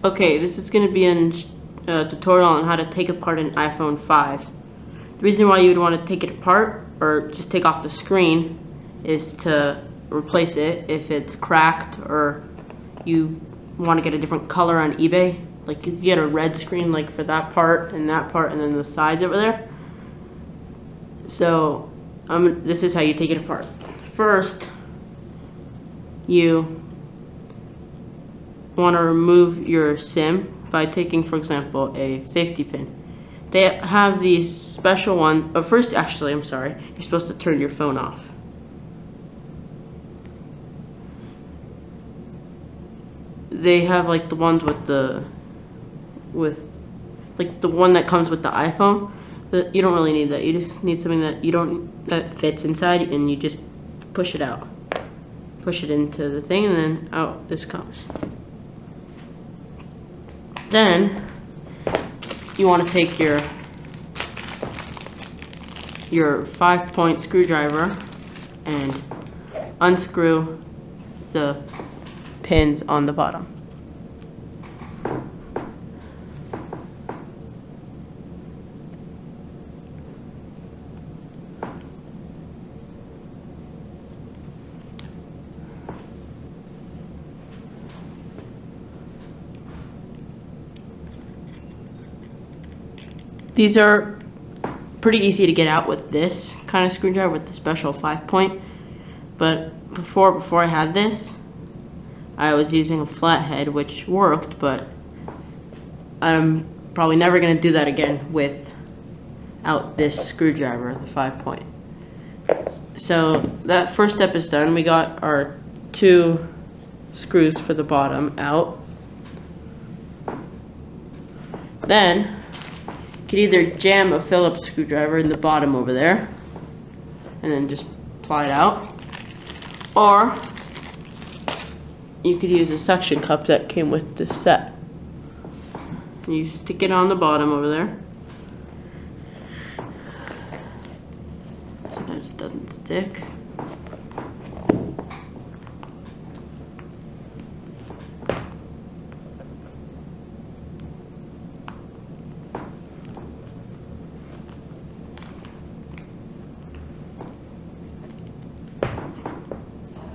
Okay, this is going to be a tutorial on how to take apart an iPhone 5. The reason why you would want to take it apart or just take off the screen is to replace it if it's cracked or you want to get a different color on eBay. Like you could get a red screen like for that part and then the sides over there. So this is how you take it apart. First, you want to remove your SIM by taking, for example, a safety pin. They have these special ones. First, actually, I'm sorry. You're supposed to turn your phone off. They have like the ones like the one that comes with the iPhone. But you don't really need that. You just need something that fits inside, and you just push it out. Push it into the thing, and then out this comes. Then you want to take your 5-point screwdriver and unscrew the pins on the bottom. These are pretty easy to get out with this kind of screwdriver with the special 5-point. But before I had this, I was using a flathead, which worked, but I'm probably never going to do that again without this screwdriver, the 5-point. So that first step is done. We got our 2 screws for the bottom out. Then you could either jam a Phillips screwdriver in the bottom over there and then just ply it out, or you could use a suction cup that came with this set. You stick it on the bottom over there. Sometimes it doesn't stick.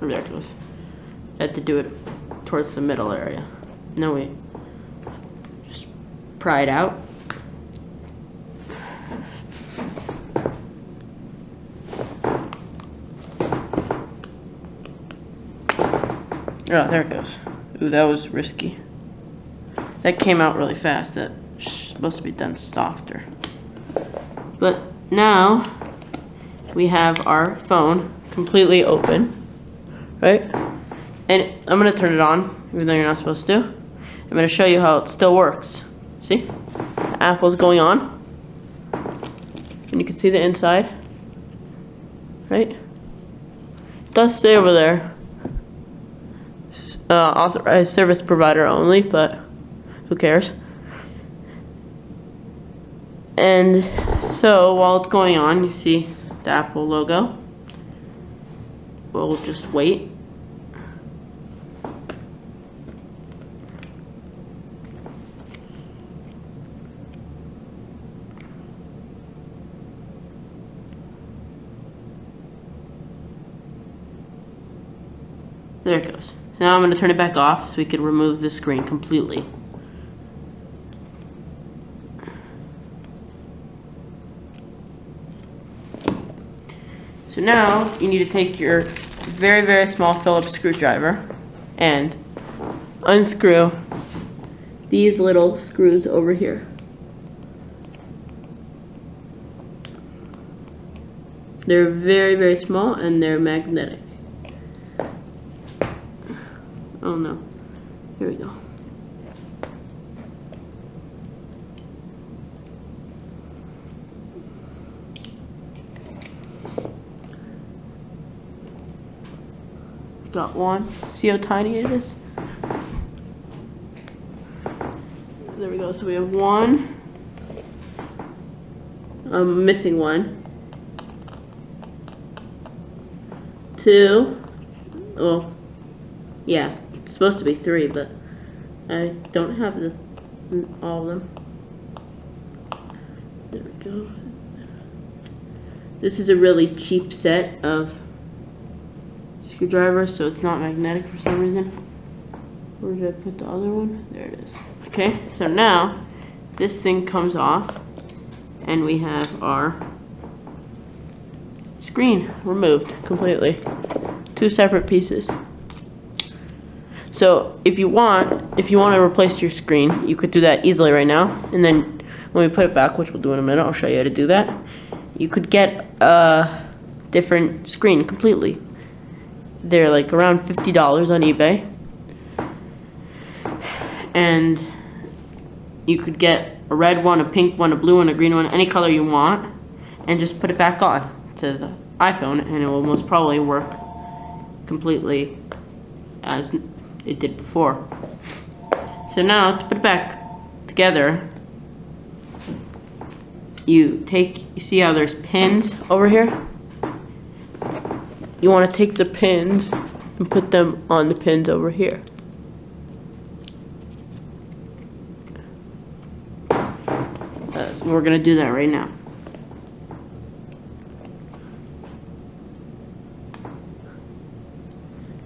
There it goes. I had to do it towards the middle area. No, we just pry it out. Oh, there it goes. Ooh, that was risky. That came out really fast. That's supposed to be done softer. But now we have our phone completely open. Right? And I'm going to turn it on, even though you're not supposed to. I'm going to show you how it still works. See? Apple's going on. And you can see the inside. Right? It does stay over there. Authorized service provider only, but who cares? And so, while it's going on, you see the Apple logo. We'll just wait. There it goes. Now I'm going to turn it back off so we can remove the screen completely. So now you need to take your very, very small Phillips screwdriver and unscrew these little screws over here. They're very, very small and they're magnetic. Oh no. Here we go. Got one. See how tiny it is? There we go. So we have one. I'm missing one. 2. Well, yeah, it's supposed to be 3, but I don't have all of them. There we go. This is a really cheap set of screwdrivers, so it's not magnetic for some reason. Where did I put the other one? There it is. Okay, so now this thing comes off and we have our screen removed completely. Two separate pieces. So if you want to replace your screen, you could do that easily right now. And then when we put it back, which we'll do in a minute, I'll show you how to do that. You could get a different screen completely. They're like around $50 on eBay. And you could get a red one, a pink one, a blue one, a green one, any color you want, and just put it back on to the iPhone, and it will most probably work completely as it did before. So now, to put it back together, you see how there's pins over here? You want to take the pins and put them on the pins over here. So we're going to do that right now.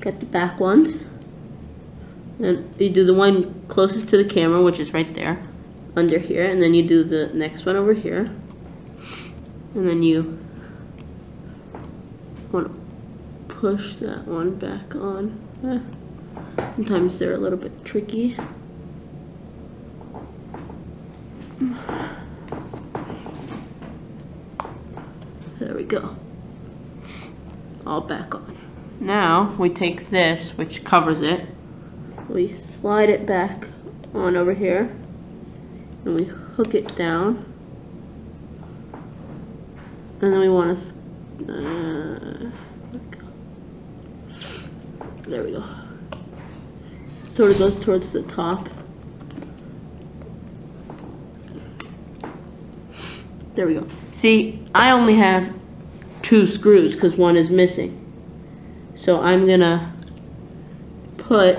Get the back ones. Then you do the one closest to the camera, which is right there, under here, and then you do the next one over here. And then you want to push that one back on. Sometimes they're a little bit tricky. There we go. All back on. Now we take this, which covers it, we slide it back on over here, and we hook it down, and then we want to, there we go, sort of goes towards the top. There we go. See, I only have 2 screws because one is missing. So I'm gonna put,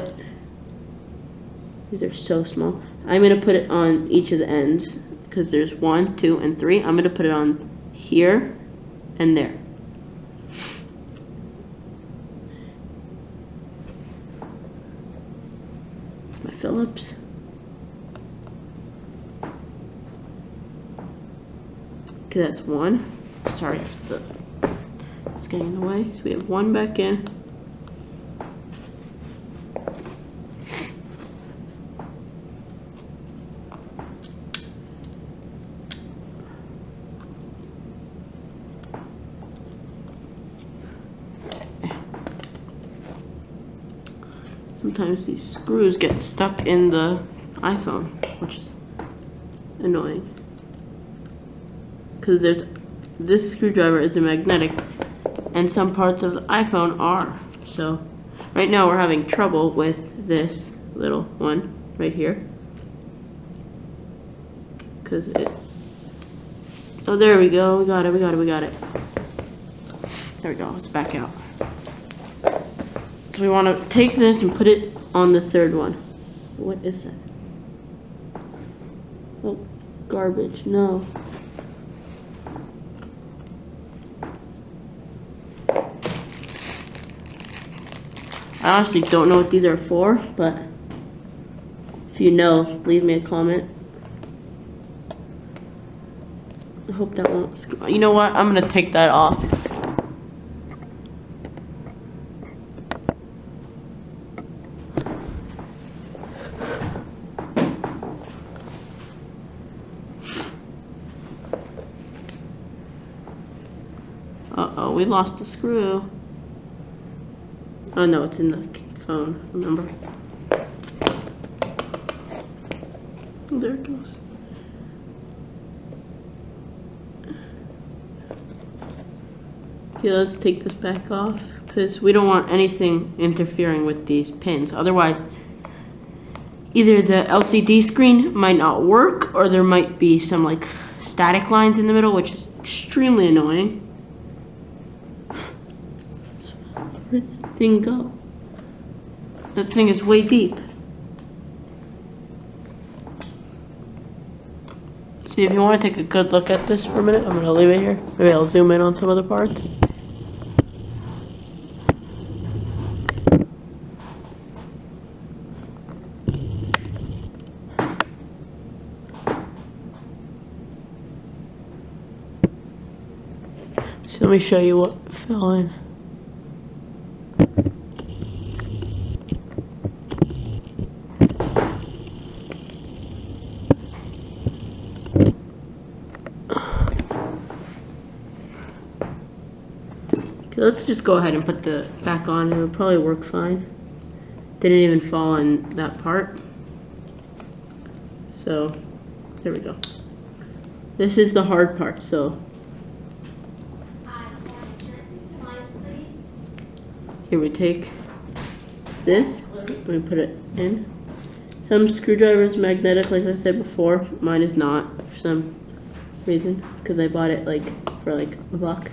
these are so small, I'm gonna put it on each of the ends because there's 1, 2, and 3. I'm gonna put it on here and there. My Phillips. Okay, that's 1. Sorry if it's getting in the way. So we have 1 back in. Sometimes these screws get stuck in the iPhone, which is annoying. Because this screwdriver is a magnetic, and some parts of the iPhone are. So right now we're having trouble with this little one right here. Because oh, there we go, we got it. There we go, let's back out. So we want to take this and put it on the third one. What is that? Oh, garbage, no. I honestly don't know what these are for, but if you know, leave me a comment. I hope that won't. You know what? I'm gonna take that off. Uh-oh, we lost a screw. Oh no, it's in the phone, remember? Oh, there it goes. Okay, let's take this back off because we don't want anything interfering with these pins. Otherwise, either the LCD screen might not work or there might be some like static lines in the middle, which is extremely annoying. Where did that thing go? That thing is way deep. See, if you want to take a good look at this for a minute, I'm going to leave it here. Maybe I'll zoom in on some other parts. So let me show you what fell in. Okay, let's just go ahead and put the back on. It'll probably work fine. Didn't even fall in that part. So there we go. This is the hard part. So here we take this, we put it in. Some screwdrivers magnetic, like I said before. Mine is not for some reason, because I bought it for $1.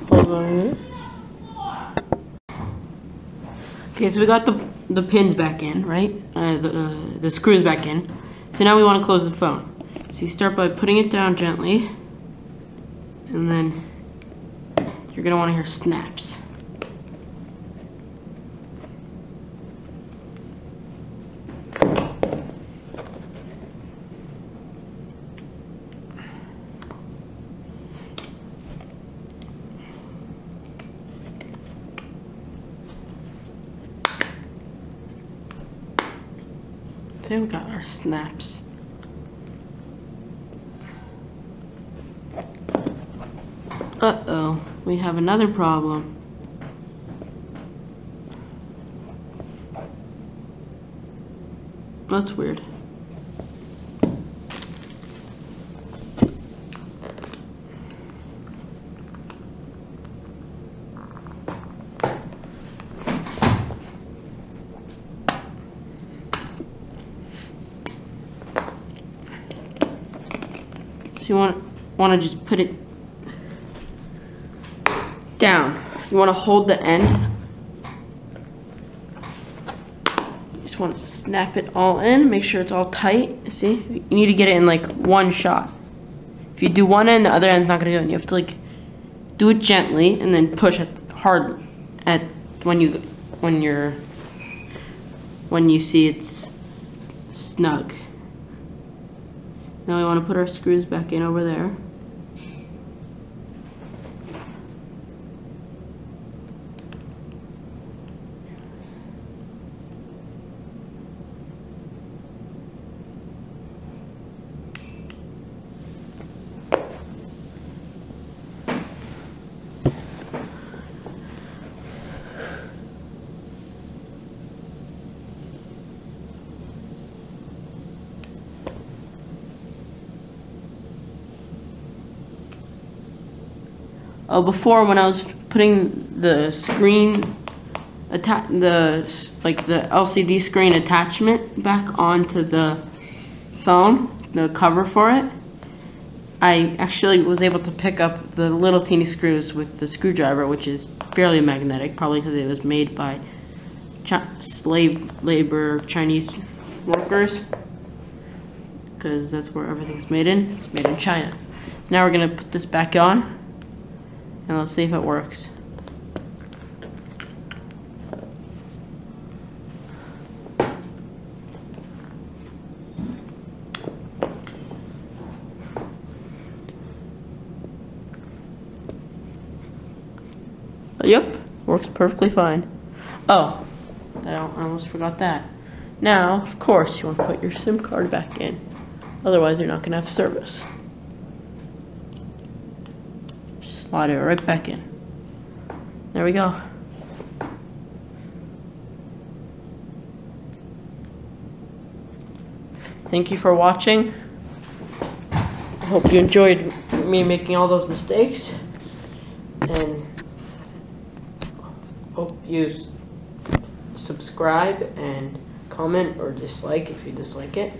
Hold on a minute. Okay, so we got the pins back in, right? The screws back in. So now we want to close the phone. So you start by putting it down gently, and then you're gonna want to hear snaps. See, we got our snaps. Uh-oh, we have another problem. That's weird. So you want to just put it down. You want to hold the end. You just want to snap it all in. Make sure it's all tight. See, you need to get it in like one shot. If you do one end, the other end's not gonna go in. You have to do it gently and then push it hard at when you see it's snug. Now we want to put our screws back in over there. Before, when I was putting the screen, the LCD screen attachment back onto the phone, the cover for it, I actually was able to pick up the little teeny screws with the screwdriver, which is barely magnetic, probably because it was made by slave labor Chinese workers, because that's where everything's made in. It's made in China. So now we're going to put this back on. And let's see if it works. Yep, works perfectly fine. Oh, I almost forgot that. Now, of course, you want to put your SIM card back in. Otherwise, you're not going to have service. Slide it right back in. There we go. Thank you for watching. I hope you enjoyed me making all those mistakes. And hope you subscribe and comment or dislike if you dislike it,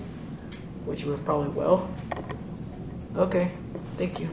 which you most probably will. Okay, thank you.